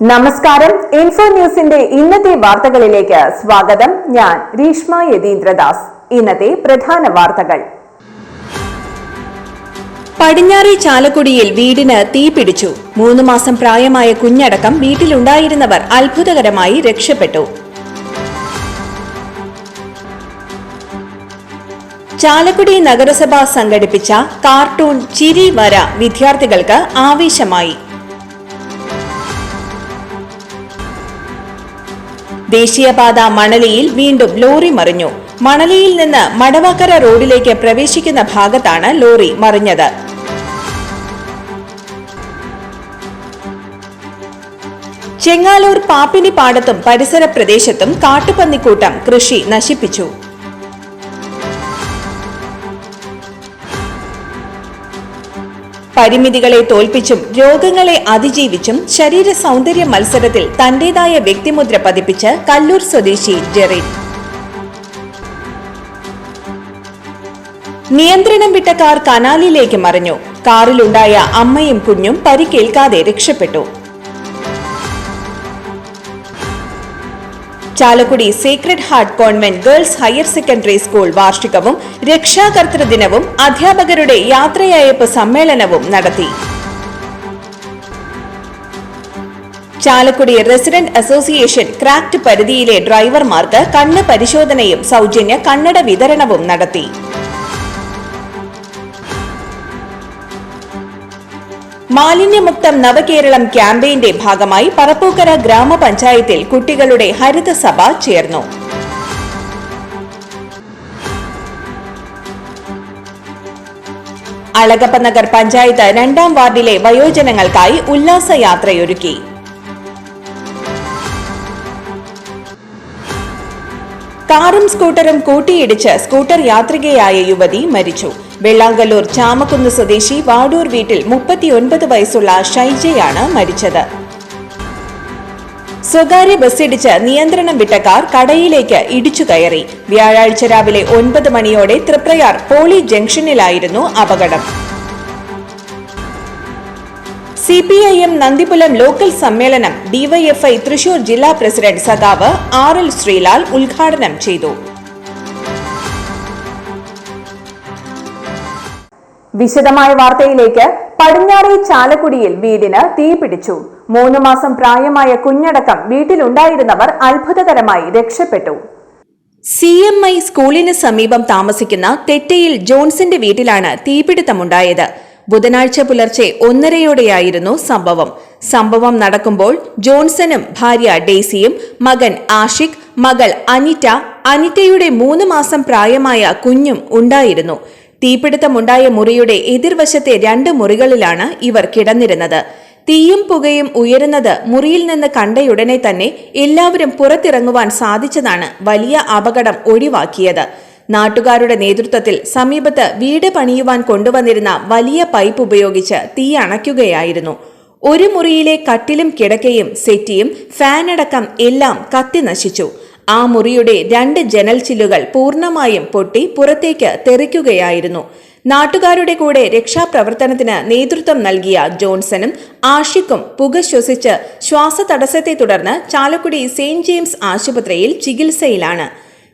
നമസ്കാരം. ഇൻഫോ ന്യൂസിന്റെ ഇന്നത്തെ വാർത്തകളിലേക്ക് സ്വാഗതം. ഞാൻ രീഷ്മ യതീന്ദ്രദാസ്. ഇന്നത്തെ പ്രധാന വാർത്തകൾ. പടിഞ്ഞാറെ ചാലക്കുടിയിൽ വീടിന് തീപിടിച്ചു. 3 മാസം പ്രായമായ കുഞ്ഞടക്കം വീട്ടിലുണ്ടായിരുന്നവർ അത്ഭുതകരമായി രക്ഷപ്പെട്ടു. ചാലക്കുടി നഗരസഭ സംഘടിപ്പിച്ച കാർട്ടൂൺ ചിരി വര വിദ്യാർത്ഥികൾക്ക് ആവേശമായി. ദേശീയപാത മണലിയിൽ വീണ്ടും ലോറി മറിഞ്ഞു. മണലിയിൽ നിന്ന് മടവാക്കര റോഡിലേക്ക് പ്രവേശിക്കുന്ന ഭാഗത്താണ് ലോറി മറിഞ്ഞത്. ചെങ്ങാലൂർ പാപ്പിനിപ്പാടത്തും പരിസര പ്രദേശത്തും കാട്ടുപന്നിക്കൂട്ടം കൃഷി നശിപ്പിച്ചു. പരിമിതികളെ തോൽപ്പിച്ചും രോഗങ്ങളെ അതിജീവിച്ചും ശരീര സൗന്ദര്യ മത്സരത്തിൽ തന്റേതായ വ്യക്തിമുദ്ര പതിപ്പിച്ച് കല്ലൂർ സ്വദേശി ജെറിൻ. നിയന്ത്രണം വിട്ട കാർ കനാലിലേക്ക് മറിഞ്ഞു. കാറിലുണ്ടായ അമ്മയും കുഞ്ഞും പരിക്കേൽക്കാതെ രക്ഷപ്പെട്ടു. Chalakudy Sacred Heart Convent Girls Higher secondary School വാർഷികവും രക്ഷാകർതൃ ദിനവും അധ്യാപകരുടെ യാത്രയയപ്പ് സമ്മേളനവും നടത്തി. ചാലക്കുടി റെസിഡന്റ് അസോസിയേഷൻ ക്രാഫ്റ്റ് പരിധിയിലെ ഡ്രൈവർമാർക്ക് കണ്ണ് പരിശോധനയും സൗജന്യ കണ്ണട വിതരണവും നടത്തി. മാലിന്യമുക്തം നവകേരളം ക്യാമ്പയിന്റെ ഭാഗമായി പറപ്പൂക്കര ഗ്രാമപഞ്ചായത്തിൽ കുട്ടികളുടെ ഹരിതസഭ ചേർന്നു. അളഗപ്പനഗർ പഞ്ചായത്ത് 2ാം വാർഡിലെ വയോജനങ്ങൾക്കായി ഉല്ലാസയാത്രയൊരുക്കി. കാറും സ്കൂട്ടറും കൂട്ടിയിടിച്ച് സ്കൂട്ടർ യാത്രികയായ യുവതി മരിച്ചു. വെള്ളാങ്കല്ലൂർ ചാമക്കുന്ന് സ്വദേശി വാടൂർ വീട്ടിൽ 39 വയസ്സുള്ള ഷൈജയാണ് മരിച്ചത്. സ്വകാര്യ ബസ്സിടിച്ച് നിയന്ത്രണം വിട്ട കാർ കടയിലേക്ക് ഇടിച്ചു കയറി. വ്യാഴാഴ്ച രാവിലെ 9 മണിയോടെ തൃപ്രയാർ പോളി ജംഗ്ഷനിലായിരുന്നു അപകടം. CPIM നന്ദിപുലം ലോക്കൽ സമ്മേളനം DYFI തൃശൂർ ജില്ലാ പ്രസിഡന്റ് സഖാവ് RL ശ്രീലാൽ ഉദ്ഘാടനം ചെയ്തു. വിശദമായ വാർത്തയിലേക്ക്. പടിഞ്ഞാറെ ചാലക്കുടിയിൽ വീടിന് തീപിടിച്ചു. 3 മാസം പ്രായമായ കുഞ്ഞടക്കം വീട്ടിലുണ്ടായിരുന്നവർ അത്ഭുതകരമായി രക്ഷപ്പെട്ടു. CMI സ്കൂളിന് സമീപം താമസിക്കുന്ന തെറ്റയിൽ ജോൺസന്റെ വീട്ടിലാണ് തീപിടുത്തമുണ്ടായത്. ബുധനാഴ്ച പുലർച്ചെ 1:30യോടെയായിരുന്നു സംഭവം നടക്കുമ്പോൾ ജോൺസണും ഭാര്യ ഡെയ്സിയും മകൻ ആഷിഖ്, മകൾ അനിറ്റയുടെ 3 മാസം പ്രായമായ കുഞ്ഞും ഉണ്ടായിരുന്നു. തീപിടുത്തമുണ്ടായ മുറിയുടെ എതിർവശത്തെ 2 മുറികളിലാണ് ഇവർ കിടന്നിരുന്നത്. തീയും പുകയും ഉയരുന്നത് മുറിയിൽ നിന്ന് കണ്ടയുടനെ തന്നെ എല്ലാവരും പുറത്തിറങ്ങുവാൻ സാധിച്ചതാണ് വലിയ അപകടം ഒഴിവാക്കിയത്. നാട്ടുകാരുടെ നേതൃത്വത്തിൽ സമീപത്ത് വീട് പണിയുവാൻ കൊണ്ടുവന്നിരുന്ന വലിയ പൈപ്പ് ഉപയോഗിച്ച് തീ അണയ്ക്കുകയായിരുന്നു. ഒരു മുറിയിലെ കട്ടിലും കിടക്കയും സെറ്റിയും ഫാനടക്കം എല്ലാം കത്തി നശിച്ചു. ആ മുറിയുടെ 2 ജനൽ ചില്ലുകൾ പൂർണ്ണമായും പൊട്ടി പുറത്തേക്ക് തെറിക്കുകയായിരുന്നു. നാട്ടുകാരുടെ കൂടെ രക്ഷാപ്രവർത്തനത്തിന് നേതൃത്വം നൽകിയ ജോൺസണും ആഷിഖും പുക ശ്വസിച്ച് ശ്വാസതടസ്സത്തെ തുടർന്ന് ചാലക്കുടി സെയിന്റ് ജെയിംസ് ആശുപത്രിയിൽ ചികിത്സയിലാണ്.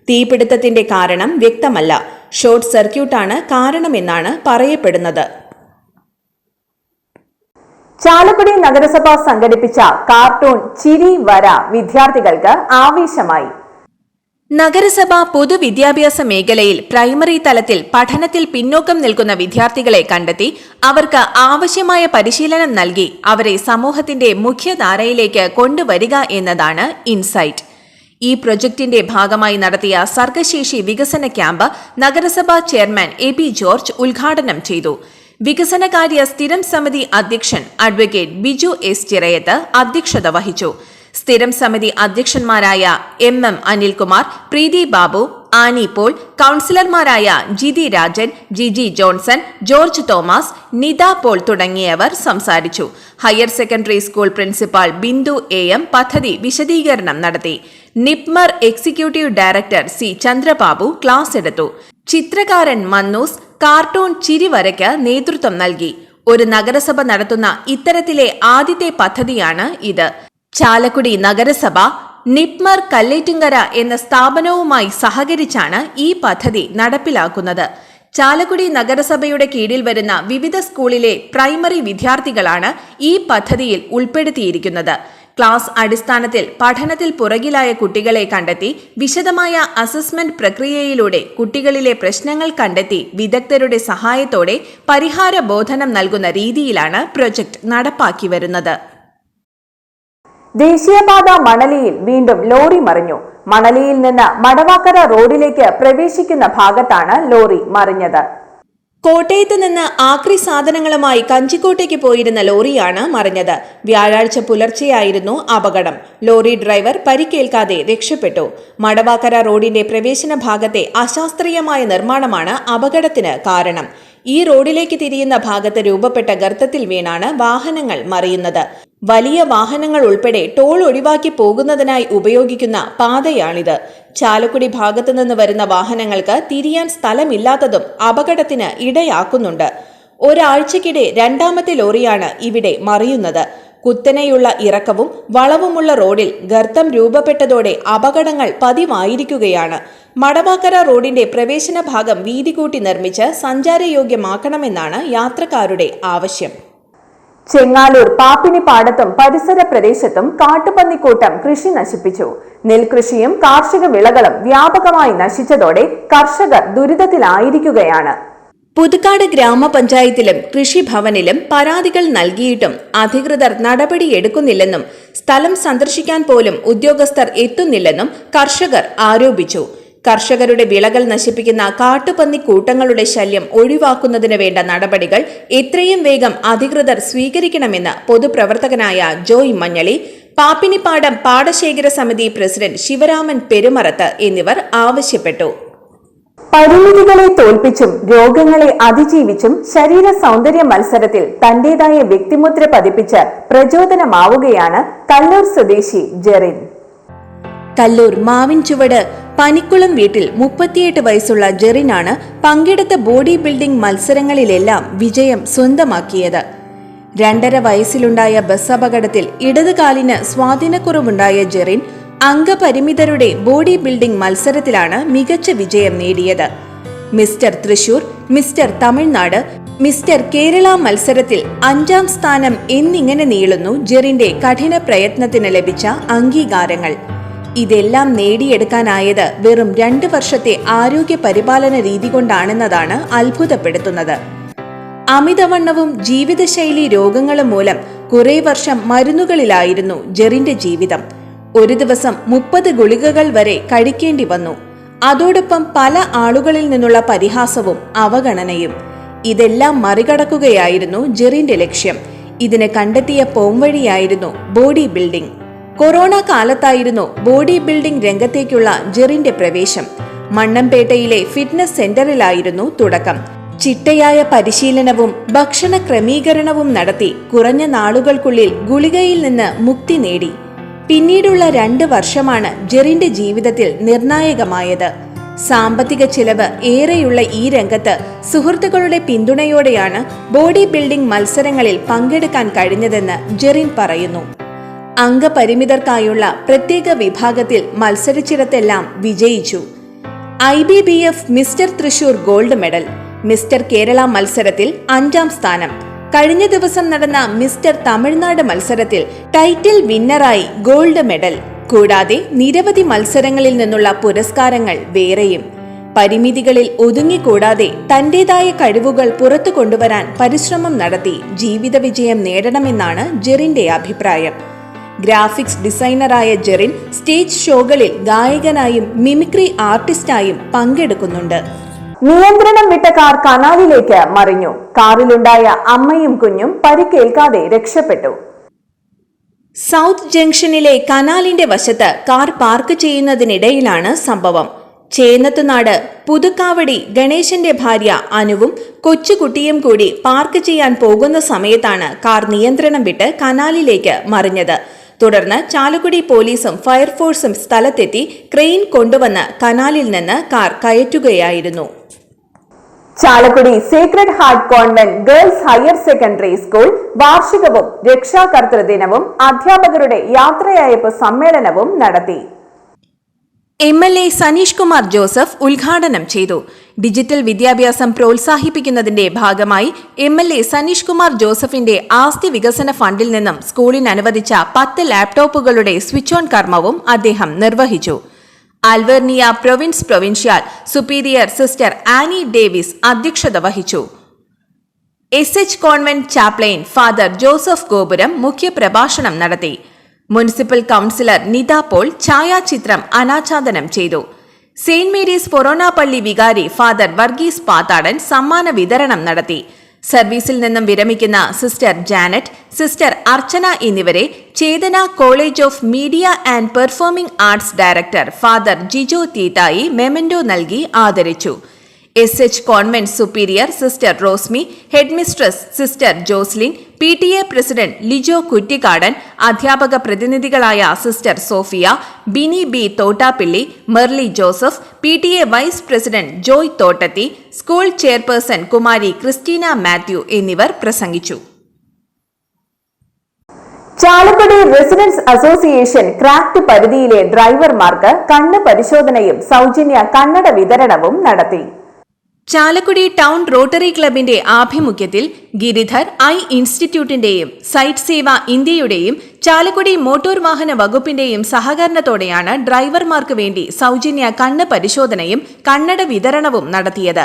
തീപിടുത്തത്തിന്റെ കാരണം വ്യക്തമല്ല. ഷോർട്ട് സർക്യൂട്ടാണ് കാരണമെന്നാണ് പറയപ്പെടുന്നത്. ചാലക്കുടി നഗരസഭ സംഘടിപ്പിച്ച കാർട്ടൂൺ ചിരി വര വിദ്യാർത്ഥികൾക്ക് ആവേശമായി. നഗരസഭ പൊതുവിദ്യാഭ്യാസ മേഖലയിൽ പ്രൈമറി തലത്തിൽ പഠനത്തിൽ പിന്നോക്കം നിൽക്കുന്ന വിദ്യാർത്ഥികളെ കണ്ടെത്തി അവർക്ക് ആവശ്യമായ പരിശീലനം നൽകി അവരെ സമൂഹത്തിന്റെ മുഖ്യധാരയിലേക്ക് കൊണ്ടുവരിക എന്നതാണ് ഇൻസൈറ്റ്. ഈ പ്രൊജക്ടിന്റെ ഭാഗമായി നടത്തിയ സർഗശേഷി വികസന ക്യാമ്പ് നഗരസഭാ ചെയർമാൻ AP ജോർജ് ഉദ്ഘാടനം ചെയ്തു. വികസനകാര്യ സ്ഥിരം സമിതി അധ്യക്ഷൻ അഡ്വക്കേറ്റ് ബിജു എസ് ചിറയത്ത് അധ്യക്ഷത വഹിച്ചു. സ്ഥിരം സമിതി അധ്യക്ഷന്മാരായ MM Anilkumar, Preethi Babu, Annie Paul, കൌൺസിലർമാരായ Jithi Rajan, Jiji Johnson, George Thomas, Nitha Paul തുടങ്ങിയവർ സംസാരിച്ചു. Higher secondary school principal Bindu AM പദ്ധതി വിശദീകരണം നടത്തി. NIPMR executive director C Chandrababu class എടുത്തു. ചിത്രകാരൻ മന്നൂസ് കാർട്ടൂൺ ചിരി വരയ്ക്ക് നേതൃത്വം നൽകി. ഒരു നഗരസഭ നടത്തുന്ന ഇത്തരത്തിലെ ആദ്യത്തെ പദ്ധതിയാണ് ഇത്. ചാലക്കുടി നഗരസഭ നിപ്മർ കല്ലേറ്റുങ്കര എന്ന സ്ഥാപനവുമായി സഹകരിച്ചാണ് ഈ പദ്ധതി നടപ്പിലാക്കുന്നത്. ചാലക്കുടി നഗരസഭയുടെ കീഴിൽ വരുന്ന വിവിധ സ്കൂളിലെ പ്രൈമറി വിദ്യാർത്ഥികളാണ് ഈ പദ്ധതിയിൽ ഉൾപ്പെടുത്തിയിരിക്കുന്നത്. ക്ലാസ് അടിസ്ഥാനത്തിൽ പഠനത്തിൽ പുറകിലായ കുട്ടികളെ കണ്ടെത്തി വിശദമായ അസസ്മെന്റ് പ്രക്രിയയിലൂടെ കുട്ടികളിലെ പ്രശ്നങ്ങൾ കണ്ടെത്തി വിദഗ്ധരുടെ സഹായത്തോടെ പരിഹാര ബോധനം നൽകുന്ന രീതിയിലാണ് പ്രൊജക്ട് നടപ്പാക്കി വരുന്നത്. ദേശീയപാത മണലിയിൽ വീണ്ടും ലോറി മറിഞ്ഞു. മണലിയിൽ നിന്ന് മടവാക്കര റോഡിലേക്ക് പ്രവേശിക്കുന്ന ഭാഗത്താണ് ലോറി മറിഞ്ഞത്. കോട്ടയത്ത് നിന്ന് ആക്രി സാധനങ്ങളുമായി കഞ്ചിക്കോട്ടേക്ക് പോയിരുന്ന ലോറിയാണ് മറിഞ്ഞത്. വ്യാഴാഴ്ച പുലർച്ചെയായിരുന്നു അപകടം. ലോറി ഡ്രൈവർ പരിക്കേൽക്കാതെ രക്ഷപ്പെട്ടു. മടവാക്കര റോഡിന്റെ പ്രവേശന ഭാഗത്തെ അശാസ്ത്രീയമായ നിർമ്മാണമാണ് അപകടത്തിന് കാരണം. ഈ റോഡിലേക്ക് തിരിയുന്ന ഭാഗത്ത് രൂപപ്പെട്ട ഗർത്തത്തിൽ വീണാണ് വാഹനങ്ങൾ മറിയുന്നത്. വലിയ വാഹനങ്ങൾ ഉൾപ്പെടെ ടോൾ ഒഴിവാക്കി പോകുന്നതിനായി ഉപയോഗിക്കുന്ന പാതയാണിത്. ചാലക്കുടി ഭാഗത്തു നിന്ന് വരുന്ന വാഹനങ്ങൾക്ക് തിരിയാൻ സ്ഥലമില്ലാത്തതും അപകടത്തിന് ഇടയാക്കുന്നുണ്ട്. ഒരാഴ്ചക്കിടെ രണ്ടാമത്തെ ലോറിയാണ് ഇവിടെ മറിയുന്നത്. കുത്തനെയുള്ള ഇറക്കവും വളവുമുള്ള റോഡിൽ ഗർത്തം രൂപപ്പെട്ടതോടെ അപകടങ്ങൾ പതിവായിരിക്കുകയാണ്. മടവാക്കര റോഡിന്റെ പ്രവേശന ഭാഗം വീതി കൂട്ടി നിർമ്മിച്ച് സഞ്ചാരയോഗ്യമാക്കണമെന്നാണ് യാത്രക്കാരുടെ ആവശ്യം. ചെങ്ങാലൂർ പാപ്പിനിപ്പാടത്തും പരിസര പ്രദേശത്തും കാട്ടുപന്നിക്കൂട്ടം കൃഷി നശിപ്പിച്ചു. നെൽകൃഷിയും കാർഷിക വിളകളും വ്യാപകമായി നശിച്ചതോടെ കർഷകർ ദുരിതത്തിലായിരിക്കുകയാണ്. പുതുക്കാട് ഗ്രാമപഞ്ചായത്തിലും കൃഷിഭവനിലും പരാതികൾ നൽകിയിട്ടും അധികൃതർ നടപടിയെടുക്കുന്നില്ലെന്നും സ്ഥലം സന്ദർശിക്കാൻ പോലും ഉദ്യോഗസ്ഥർ എത്തുന്നില്ലെന്നും കർഷകർ ആരോപിച്ചു. കർഷകരുടെ വിളകൾ നശിപ്പിക്കുന്ന കാട്ടുപന്നി കൂട്ടങ്ങളുടെ ശല്യം ഒഴിവാക്കുന്നതിന് വേണ്ട നടപടികൾ എത്രയും വേഗം അധികൃതർ സ്വീകരിക്കണമെന്ന് പൊതുപ്രവർത്തകനായ ജോയ് മഞ്ഞളി, പാപ്പിനിപ്പാടം പാടശേഖര സമിതി പ്രസിഡന്റ് ശിവരാമൻ പെരുമറത്ത് എന്നിവർ ആവശ്യപ്പെട്ടു. പരിമിതികളെ തോൽപ്പിച്ചും രോഗങ്ങളെ അതിജീവിച്ചും ശരീര സൗന്ദര്യ മത്സരത്തിൽ തന്റേതായ വ്യക്തിമുദ്ര പതിപ്പിച്ച് പ്രചോദനമാവുകയാണ് കല്ലൂർ സ്വദേശി ജെറിൻ. കല്ലൂർ മാവിൻ ചുവട് പനിക്കുളം വീട്ടിൽ 38 വയസ്സുള്ള ജെറിനാണ് പങ്കെടുത്ത ബോഡി ബിൽഡിംഗ് മത്സരങ്ങളിലെല്ലാം വിജയം സ്വന്തമാക്കിയത്. 2.5 വയസ്സിലുണ്ടായ ബസ് അപകടത്തിൽ ഇടതുകാലിന് സ്വാധീനക്കുറവുണ്ടായ ജെറിൻ അംഗപരിമിതരുടെ ബോഡി ബിൽഡിംഗ് മത്സരത്തിലാണ് മികച്ച വിജയം നേടിയത്. Mister Thrissur, mister Tamil Nadu, mister Kerala മത്സരത്തിൽ 5ാം സ്ഥാനം എന്നിങ്ങനെ നീളുന്നു ജെറിന്റെ കഠിന പ്രയത്നത്തിന് ലഭിച്ച അംഗീകാരങ്ങൾ. ഇതെല്ലാം നേടിയെടുക്കാനായത് വെറും 2 വർഷത്തെ ആരോഗ്യ പരിപാലന രീതി കൊണ്ടാണെന്നതാണ് അത്ഭുതപ്പെടുത്തുന്നത്. അമിതവണ്ണവും ജീവിതശൈലി രോഗങ്ങളും മൂലം കുറെ വർഷം മരുന്നുകളിലായിരുന്നു ജെറിന്റെ ജീവിതം. ഒരു ദിവസം 30 ഗുളികകൾ വരെ കഴിക്കേണ്ടി വന്നു. അതോടൊപ്പം പല ആളുകളിൽ നിന്നുള്ള പരിഹാസവും അവഗണനയും. ഇതെല്ലാം മറികടക്കുകയായിരുന്നു ജെറിന്റെ ലക്ഷ്യം. ഇതിന് കണ്ടെത്തിയ പോംവഴിയായിരുന്നു ബോഡി ബിൽഡിംഗ്. കൊറോണ കാലത്തായിരുന്നു ബോഡി ബിൽഡിംഗ് രംഗത്തേക്കുള്ള ജെറിന്റെ പ്രവേശം. മണ്ണമ്പേട്ടയിലെ ഫിറ്റ്നസ് സെന്ററിലായിരുന്നു തുടക്കം. ചിട്ടയായ പരിശീലനവും ഭക്ഷണ ക്രമീകരണവും നടത്തി കുറഞ്ഞ നാളുകൾക്കുള്ളിൽ ഗുളികയിൽ നിന്ന് മുക്തി നേടി. പിന്നീടുള്ള 2 വർഷമാണ് ജെറിന്റെ ജീവിതത്തിൽ നിർണായകമായത്. സാമ്പത്തിക ചിലവ് ഏറെയുള്ള ഈ രംഗത്ത് സുഹൃത്തുക്കളുടെ പിന്തുണയോടെയാണ് ബോഡി ബിൽഡിംഗ് മത്സരങ്ങളിൽ പങ്കെടുക്കാൻ കഴിഞ്ഞതെന്ന് ജെറിൻ പറയുന്നു. അംഗപരിമിതർക്കായുള്ള പ്രത്യേക വിഭാഗത്തിൽ മത്സരിച്ചിടത്തെല്ലാം വിജയിച്ചു. IBBF mister Thrissur gold medal, mister Kerala മത്സരത്തിൽ 5ാം സ്ഥാനം. കഴിഞ്ഞ ദിവസം നടന്ന മിസ്റ്റർ തമിഴ്നാട് മത്സരത്തിൽ ടൈറ്റിൽ വിന്നറായി ഗോൾഡ് മെഡൽ. കൂടാതെ നിരവധി മത്സരങ്ങളിൽ നിന്നുള്ള പുരസ്കാരങ്ങൾ വേറെയും. പരിമിതികളിൽ ഒതുങ്ങിക്കൂടാതെ തന്റേതായ കഴിവുകൾ പുറത്തു കൊണ്ടുവരാൻ പരിശ്രമം നടത്തി ജീവിത വിജയം നേടണമെന്നാണ് ജെറിന്റെ അഭിപ്രായം. ഗ്രാഫിക്സ് ഡിസൈനറായ ജെറിൻ സ്റ്റേജ് ഷോകളിൽ ഗായകനായും മിമിക്രി ആർട്ടിസ്റ്റായും പങ്കെടുക്കുന്നുണ്ട്. നിയന്ത്രണം വിട്ട കാർ കനാലിലേക്ക് മറിഞ്ഞു. കാറിലുണ്ടായ അമ്മയും കുഞ്ഞും പരിക്കേൽക്കാതെ രക്ഷപ്പെട്ടു. സൗത്ത് ജംഗ്ഷനിലെ കനാലിന്റെ വശത്ത് കാർ പാർക്ക് ചെയ്യുന്നതിനിടയിലാണ് സംഭവം. ചേന്നത്തുനാട് പുതുക്കാവടി ഗണേശന്റെ ഭാര്യ അനുവും കൊച്ചുകുട്ടിയും കൂടി പാർക്ക് ചെയ്യാൻ പോകുന്ന സമയത്താണ് കാർ നിയന്ത്രണം വിട്ട് കനാലിലേക്ക് മറിഞ്ഞത്. തുടർന്ന് ചാലക്കുടി പോലീസും ഫയർഫോഴ്സും സ്ഥലത്തെത്തി ക്രെയിൻ കൊണ്ടുവന്ന് കനാലിൽ നിന്ന് കാർ കയറ്റുകയായിരുന്നു. Chalakudy Sacred Heart Convent Girls Higher secondary School വാർഷികവും രക്ഷാകർതൃ ദിനവും അധ്യാപകരുടെ യാത്രയയപ്പ് സമ്മേളനവും നടത്തി. MLA സനീഷ് കുമാർ ജോസഫ് ഉദ്ഘാടനം ചെയ്തു. ഡിജിറ്റൽ വിദ്യാഭ്യാസം പ്രോത്സാഹിപ്പിക്കുന്നതിന്റെ ഭാഗമായി MLA സനീഷ് കുമാർ ജോസഫിന്റെ ആസ്തി വികസന ഫണ്ടിൽ നിന്നും സ്കൂളിന് അനുവദിച്ച 10 ലാപ്ടോപ്പുകളുടെ സ്വിച്ച് ഓൺ കർമ്മവും അദ്ദേഹം നിർവഹിച്ചു. Alvernia province provincial superior sister Annie Davis അധ്യക്ഷത വഹിച്ചു. SH convent chaplain father Joseph Gopuram മുഖ്യപ്രഭാഷണം നടത്തി. മുനിസിപ്പൽ കൌൺസിലർ നിത പോൾ ഛായാചിത്രം അനാച്ഛാദനം ചെയ്തു. സെയിന്റ് മേരീസ് ഫൊറോന പള്ളി വികാരി ഫാദർ വർഗീസ് പാത്താടൻ സമ്മാന വിതരണം നടത്തി. സർവീസിൽ നിന്നും വിരമിക്കുന്ന സിസ്റ്റർ ജാനറ്റ്, സിസ്റ്റർ അർച്ചന എന്നിവരെ Chetana College of Media and Performing Arts director father Jijo Theethayi memento നൽകി ആദരിച്ചു. SH convent superior sister Rosmi, headmistress sister Joslin, PTA president Lijo Kuttikkadan, അധ്യാപക പ്രതിനിധികളായ sister Sophia, Bini B Thottappilly, Merly Joseph, PTA vice president Joy Thottathi, school chairperson Kumari Christina Mathew എന്നിവർ പ്രസംഗിച്ചു. Chalakudy residence association craft പരിധിയിലെ ഡ്രൈവർമാർക്ക് കണ്ണ് പരിശോധനയും സൗജന്യ കണ്ണട വിതരണവും നടത്തി. ചാലക്കുടി ടൗൺ റോട്ടറി ക്ലബിന്റെ ആഭിമുഖ്യത്തിൽ ഗിരിധർ ഐ ഇൻസ്റ്റിറ്റ്യൂട്ടിന്റെയും സൈറ്റ് സേവ ഇന്ത്യയുടെയും ചാലക്കുടി മോട്ടോർ വാഹന വകുപ്പിന്റെയും സഹകരണത്തോടെയാണ് ഡ്രൈവർമാർക്ക് വേണ്ടി സൗജന്യ കണ്ണ് പരിശോധനയും കണ്ണട വിതരണവും നടത്തിയത്.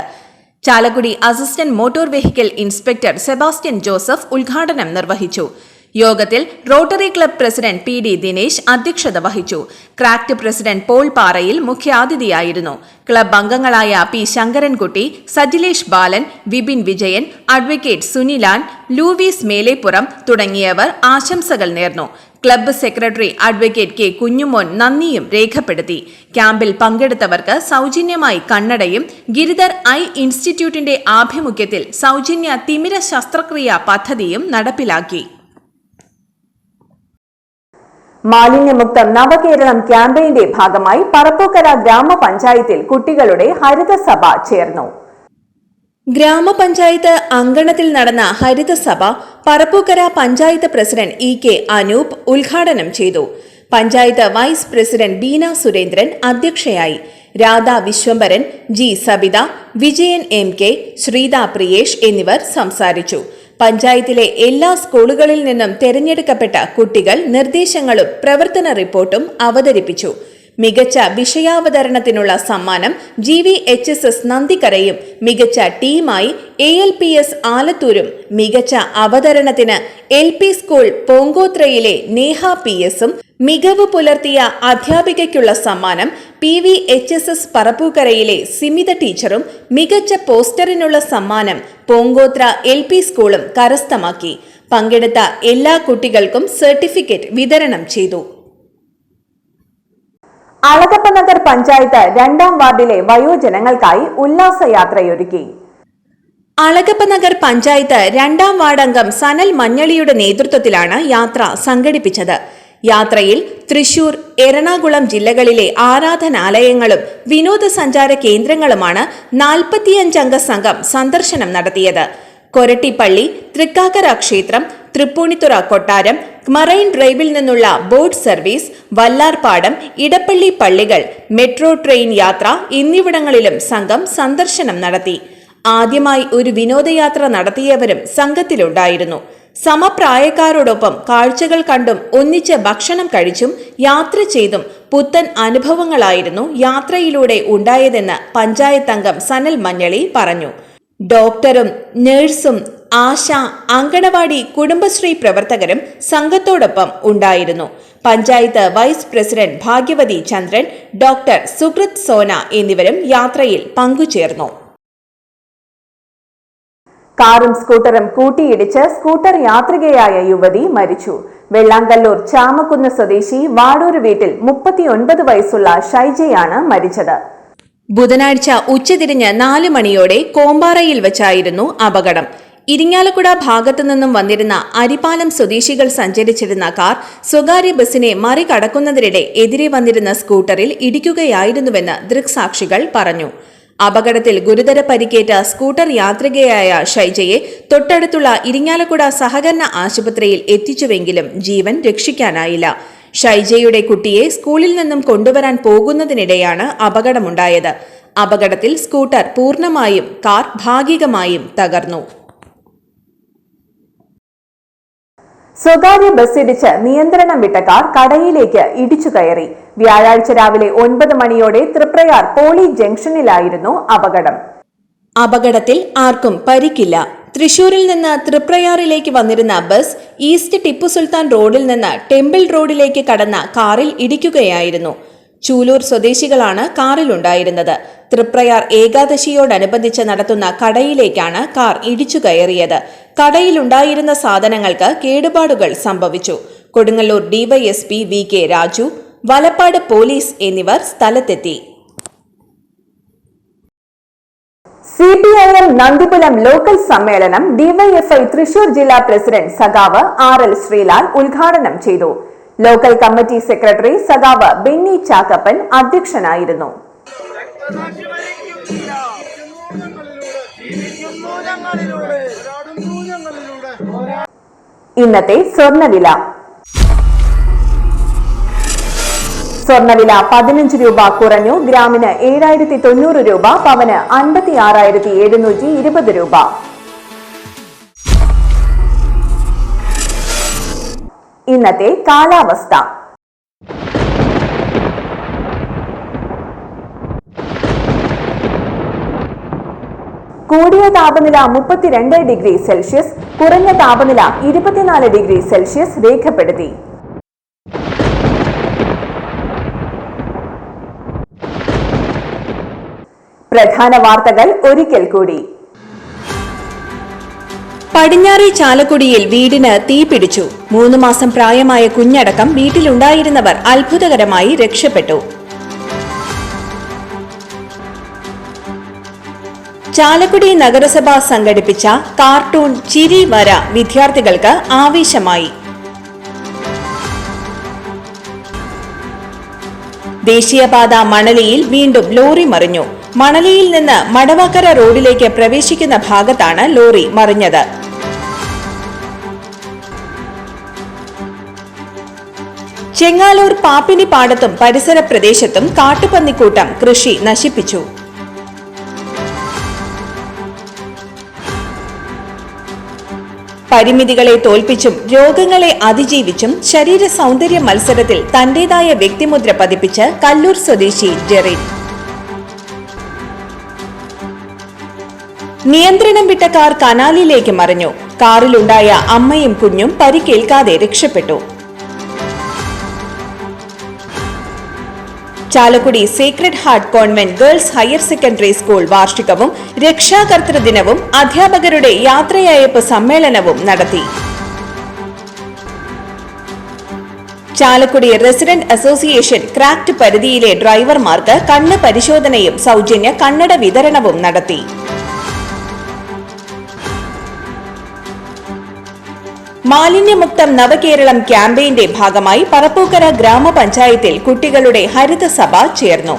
Chalakudy assistant motor vehicle inspector Sebastian Joseph ഉദ്ഘാടനം നിർവഹിച്ചു. യോഗത്തിൽ rotary club president PD Dinesh അധ്യക്ഷത വഹിച്ചു. ക്രാക്ട് പ്രസിഡന്റ് പോൾ പാറയിൽ മുഖ്യാതിഥിയായിരുന്നു. ക്ലബ് അംഗങ്ങളായ P ശങ്കരൻകുട്ടി, സജിലേഷ് ബാലൻ, വിപിൻ വിജയൻ, അഡ്വക്കേറ്റ് സുനിലാൻ, ലൂവീസ് മേലേപ്പുറം തുടങ്ങിയവർ ആശംസകൾ നേർന്നു. Club secretary advocate K Kunjumon നന്ദിയും രേഖപ്പെടുത്തി. ക്യാമ്പിൽ പങ്കെടുത്തവർക്ക് സൗജന്യമായി കണ്ണടയും ഗിരിധർ ഐ ഇൻസ്റ്റിറ്റ്യൂട്ടിന്റെ ആഭിമുഖ്യത്തിൽ സൗജന്യ തിമിര ശസ്ത്രക്രിയാ പദ്ധതിയും നടപ്പിലാക്കി. മാലിന്യമുക്തം നവകേരളം ക്യാമ്പയിന്റെ ഭാഗമായി പറപ്പൂക്കര ഗ്രാമപഞ്ചായത്തിൽ കുട്ടികളുടെ ഹരിതസഭ ചേർന്നു. ഗ്രാമപഞ്ചായത്ത് അങ്കണത്തിൽ നടന്ന ഹരിതസഭ പറപ്പൂക്കര പഞ്ചായത്ത് പ്രസിഡന്റ് EK അനൂപ് ഉദ്ഘാടനം ചെയ്തു. പഞ്ചായത്ത് വൈസ് പ്രസിഡന്റ് ബീന സുരേന്ദ്രൻ അധ്യക്ഷയായി. രാധ വിശ്വംഭരൻ, G സബിത, വിജയൻ MK, ശ്രീത പ്രിയേഷ് എന്നിവർ സംസാരിച്ചു. പഞ്ചായത്തിലെ എല്ലാ സ്കൂളുകളിൽ നിന്നും തെരഞ്ഞെടുക്കപ്പെട്ട കുട്ടികൾ നിർദ്ദേശങ്ങളും പ്രവർത്തന റിപ്പോർട്ടും അവതരിപ്പിച്ചു. മികച്ച വിഷയാവതരണത്തിനുള്ള സമ്മാനം GVHSS നന്ദിക്കരയും മികച്ച ടീമായി ALPS ആലത്തൂരും, മികച്ച അവതരണത്തിന് LP സ്കൂൾ പോങ്കോത്രയിലെ നേഹ PS-ഉം, മികവ് പുലർത്തിയ അധ്യാപികയ്ക്കുള്ള സമ്മാനം PVHSS പറപ്പൂക്കരയിലെ സിമിത ടീച്ചറും, മികച്ച പോസ്റ്ററിനുള്ള സമ്മാനം പോങ്കോത്ര LP സ്കൂളും കരസ്ഥമാക്കി. പങ്കെടുത്ത എല്ലാ കുട്ടികൾക്കും സർട്ടിഫിക്കറ്റ് വിതരണം ചെയ്തു. അളഗപ്പനഗർ പഞ്ചായത്ത് 2ാം വാർഡിലെ വയോജനങ്ങൾക്കായി ഉല്ലാസയാത്രയൊരുക്കി. അളഗപ്പനഗർ പഞ്ചായത്ത് 2ാം വാർഡ് അംഗം സനൽ മഞ്ഞളിയുടെ നേതൃത്വത്തിലാണ് യാത്ര സംഘടിപ്പിച്ചത്. യാത്രയിൽ തൃശൂർ, എറണാകുളം ജില്ലകളിലെ ആരാധനാലയങ്ങളും വിനോദസഞ്ചാര കേന്ദ്രങ്ങളുമാണ് 45 അംഗ സംഘം സന്ദർശനം നടത്തിയത്. കൊരട്ടിപ്പള്ളി, തൃക്കാക്കര ക്ഷേത്രം, തൃപ്പൂണിത്തുറ കൊട്ടാരം, മറൈൻ ഡ്രൈവിൽ നിന്നുള്ള ബോട്ട് സർവീസ്, വല്ലാർപാടം, ഇടപ്പള്ളി പള്ളികൾ, മെട്രോ ട്രെയിൻ യാത്ര എന്നിവിടങ്ങളിലും സംഘം സന്ദർശനം നടത്തി. ആദ്യമായി ഒരു വിനോദയാത്ര നടത്തിയവരും സംഘത്തിലുണ്ടായിരുന്നു. സമപ്രായക്കാരോടൊപ്പം കാഴ്ചകൾ കണ്ടും ഒന്നിച്ച് ഭക്ഷണം കഴിച്ചും യാത്ര ചെയ്തും പുത്തൻ അനുഭവങ്ങളായിരുന്നു യാത്രയിലൂടെ ഉണ്ടായതെന്ന് പഞ്ചായത്ത് അംഗം സനൽ മഞ്ഞളി പറഞ്ഞു. ഡോക്ടറും നഴ്സും ആശ, അങ്കണവാടി, കുടുംബശ്രീ പ്രവർത്തകരും സംഘത്തോടൊപ്പം ഉണ്ടായിരുന്നു. പഞ്ചായത്ത് വൈസ് പ്രസിഡന്റ് ഭാഗ്യവതി ചന്ദ്രൻ, ഡോക്ടർ സുകൃത് സോന എന്നിവരും യാത്രയിൽ പങ്കുചേർന്നു. കാറും സ്കൂട്ടറും കൂട്ടിയിടിച്ച് സ്കൂട്ടർ യാത്രികയായ യുവതി മരിച്ചു. വെള്ളാങ്കല്ലൂർ ചാമക്കുന്ന് സ്വദേശി വാടൂര് വീട്ടിൽ 39 വയസ്സുള്ള ഷൈജയാണ് മരിച്ചത്. ബുധനാഴ്ച ഉച്ചതിരിഞ്ഞ് 4 മണിയോടെ കോമ്പാറയിൽ വെച്ചായിരുന്നു അപകടം. ഇരിങ്ങാലക്കുട ഭാഗത്തു നിന്നും വന്നിരുന്ന അരിപ്പാലം സ്വദേശികൾ സഞ്ചരിച്ചിരുന്ന കാർ സ്വകാര്യ ബസിനെ മറികടക്കുന്നതിനിടെ എതിരെ വന്നിരുന്ന സ്കൂട്ടറിൽ ഇടിക്കുകയായിരുന്നുവെന്ന് ദൃക്സാക്ഷികൾ പറഞ്ഞു. അപകടത്തിൽ ഗുരുതര പരിക്കേറ്റ സ്കൂട്ടർ യാത്രികയായ ഷൈജയെ തൊട്ടടുത്തുള്ള ഇരിങ്ങാലക്കുട സഹകരണ ആശുപത്രിയിൽ എത്തിച്ചുവെങ്കിലും ജീവൻ രക്ഷിക്കാനായില്ല. ഷൈജയുടെ കുട്ടിയെ സ്കൂളിൽ നിന്നും കൊണ്ടുവരാൻ പോകുന്നതിനിടെയാണ് അപകടമുണ്ടായത്. അപകടത്തിൽ സ്കൂട്ടർ പൂർണ്ണമായും, കാർ ഭാഗികമായും തകർന്നു. സ്വകാര്യ ബസ്സിടിച്ച് നിയന്ത്രണം വിട്ട കാർ കടയിലേക്ക് ഇടിച്ചു കയറി. വ്യാഴാഴ്ച രാവിലെ 9 മണിയോടെ തൃപ്രയാർ പോളി ജംഗ്ഷനിലായിരുന്നു അപകടം. അപകടത്തിൽ ആർക്കും പരിക്കില്ല. തൃശൂരിൽ നിന്ന് തൃപ്രയാറിലേക്ക് വന്നിരുന്ന ബസ് ഈസ്റ്റ് ടിപ്പു സുൽത്താൻ റോഡിൽ നിന്ന് ടെമ്പിൾ റോഡിലേക്ക് കടന്ന കാറിൽ ഇടിക്കുകയായിരുന്നു. ചൂലൂർ സ്വദേശികളാണ് കാറിലുണ്ടായിരുന്നത്. തൃപ്രയാർ ഏകാദശിയോടനുബന്ധിച്ച് നടത്തുന്ന കടയിലേക്കാണ് കാർ ഇടിച്ചു കയറിയത്. കടയിലുണ്ടായിരുന്ന സാധനങ്ങൾക്ക് കേടുപാടുകൾ സംഭവിച്ചു. Kodungallur DYSP VK Raju, Valappad police എന്നിവർ സ്ഥലത്തെത്തി. CPIM നന്ദിപുരം ലോക്കൽ സമ്മേളനം ഡിവൈഎഫ്ഐ തൃശൂർ ജില്ലാ പ്രസിഡന്റ് സഖാവ് RL ശ്രീലാൽ ഉദ്ഘാടനം ചെയ്തു. ലോക്കൽ കമ്മിറ്റി സെക്രട്ടറി സഖാവ് ബെന്നി ചാക്കപ്പൻ അധ്യക്ഷനായിരുന്നു. ഇന്നത്തെ സ്വർണ്ണവില. സ്വർണ്ണവില 15 രൂപ കുറഞ്ഞു. ഗ്രാമിന് 7090 രൂപ, പവന് 56,720 രൂപ. ഇന്നത്തെ കാലാവസ്ഥ. കൂടിയ താപനില 32 ഡിഗ്രി സെൽഷ്യസ്, കുറഞ്ഞ താപനില 24 ഡിഗ്രി സെൽഷ്യസ് രേഖപ്പെടുത്തി. പ്രധാന വാർത്തകൾ ഒരിക്കൽ കൂടി. പടിഞ്ഞാറെ ചാലക്കുടിയിൽ വീടിന് തീപിടിച്ചു. 3 മാസം പ്രായമായ കുഞ്ഞടക്കം വീട്ടിലുണ്ടായിരുന്നവർ അത്ഭുതകരമായി രക്ഷപ്പെട്ടു. ചാലക്കുടി നഗരസഭ സംഘടിപ്പിച്ച കാർട്ടൂൺ ചിരി വര വിദ്യാർത്ഥികൾക്ക് ആവേശമായി. ദേശീയപാത മണലിയിൽ വീണ്ടും ലോറി മറിഞ്ഞു. മണലിയിൽ നിന്ന് മടവക്കര റോഡിലേക്ക് പ്രവേശിക്കുന്ന ഭാഗത്താണ് ലോറി മറിഞ്ഞത്. ചെങ്ങാലൂർ പാപ്പിനിപ്പാടത്തും പരിസര പ്രദേശത്തും കാട്ടുപന്നിക്കൂട്ടം കൃഷി നശിപ്പിച്ചു. പരിമിതികളെ തോൽപ്പിച്ചും രോഗങ്ങളെ അതിജീവിച്ചും ശരീര സൗന്ദര്യ മത്സരത്തിൽ തന്റേതായ വ്യക്തിമുദ്ര പതിപ്പിച്ച് കല്ലൂർ സ്വദേശി ജെറിൻ. നിയന്ത്രണം വിട്ട കാർ കനാലിലേക്ക് മറിഞ്ഞു. കാറിലുണ്ടായ അമ്മയും കുഞ്ഞും പരിക്കേൽക്കാതെ രക്ഷപ്പെട്ടു. Chalakudy Sacred Heart Convent Girls Higher secondary School വാർഷികവും രക്ഷാകർതൃ ദിനവും അധ്യാപകരുടെ യാത്രയയപ്പ് സമ്മേളനവും നടത്തി. ചാലക്കുടി റെസിഡന്റ് അസോസിയേഷൻ ക്രാക്ട് പരിധിയിലെ ഡ്രൈവർമാർക്ക് കണ്ണ് പരിശോധനയും സൗജന്യ കണ്ണട വിതരണവും നടത്തി. മാലിന്യമുക്തം നവകേരളം ക്യാമ്പയിന്റെ ഭാഗമായി പറപ്പൂക്കര ഗ്രാമപഞ്ചായത്തിൽ കുട്ടികളുടെ ഹരിതസഭ ചേർന്നു.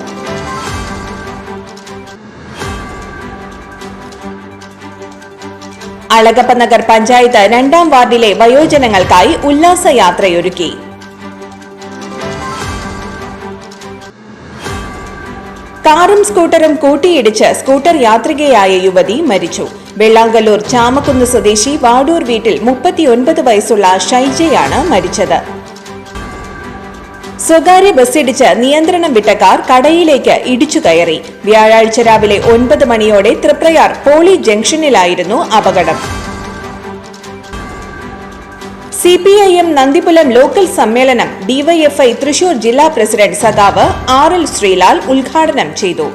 അളഗപ്പനഗർ പഞ്ചായത്ത് 2ാം വാർഡിലെ വയോജനങ്ങൾക്കായി ഉല്ലാസയാത്രയൊരുക്കി. കാറും സ്കൂട്ടറും കൂട്ടിയിടിച്ച് സ്കൂട്ടർ യാത്രികയായ യുവതി മരിച്ചു. വെള്ളാങ്കല്ലൂർ ചാമക്കുന്ന് സ്വദേശി വാടൂർ വീട്ടിൽ 39 വയസ്സുള്ള ഷൈജയാണ് മരിച്ചത്. സ്വകാര്യ ബസ്സിടിച്ച് നിയന്ത്രണം വിട്ട കാർ കടയിലേക്ക് ഇടിച്ചു കയറി. വ്യാഴാഴ്ച രാവിലെ 9 മണിയോടെ തൃപ്രയാർ പോളി ജംഗ്ഷനിലായിരുന്നു അപകടം. CPIM നന്ദിപുരം ലോക്കൽ സമ്മേളനം ഡിവൈഎഫ്ഐ തൃശൂർ ജില്ലാ പ്രസിഡന്റ് സഖാവ് RL ശ്രീലാൽ ഉദ്ഘാടനം ചെയ്തു.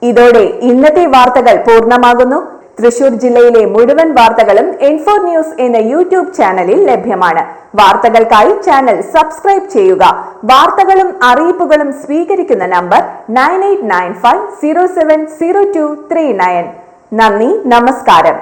ഇതോടെ ഇന്നത്തെ വാർത്തകൾ പൂർണ്ണമാകുന്നു. തൃശൂർ ജില്ലയിലെ മുഴുവൻ വാർത്തകളും N4 ന്യൂസ് എന്ന യൂട്യൂബ് ചാനലിൽ ലഭ്യമാണ്. വാർത്തകൾക്കായി ചാനൽ സബ്സ്ക്രൈബ് ചെയ്യുക. വാർത്തകളും അറിയിപ്പുകളും സ്വീകരിക്കുന്ന നമ്പർ 9895070239. നന്ദി, നമസ്കാരം.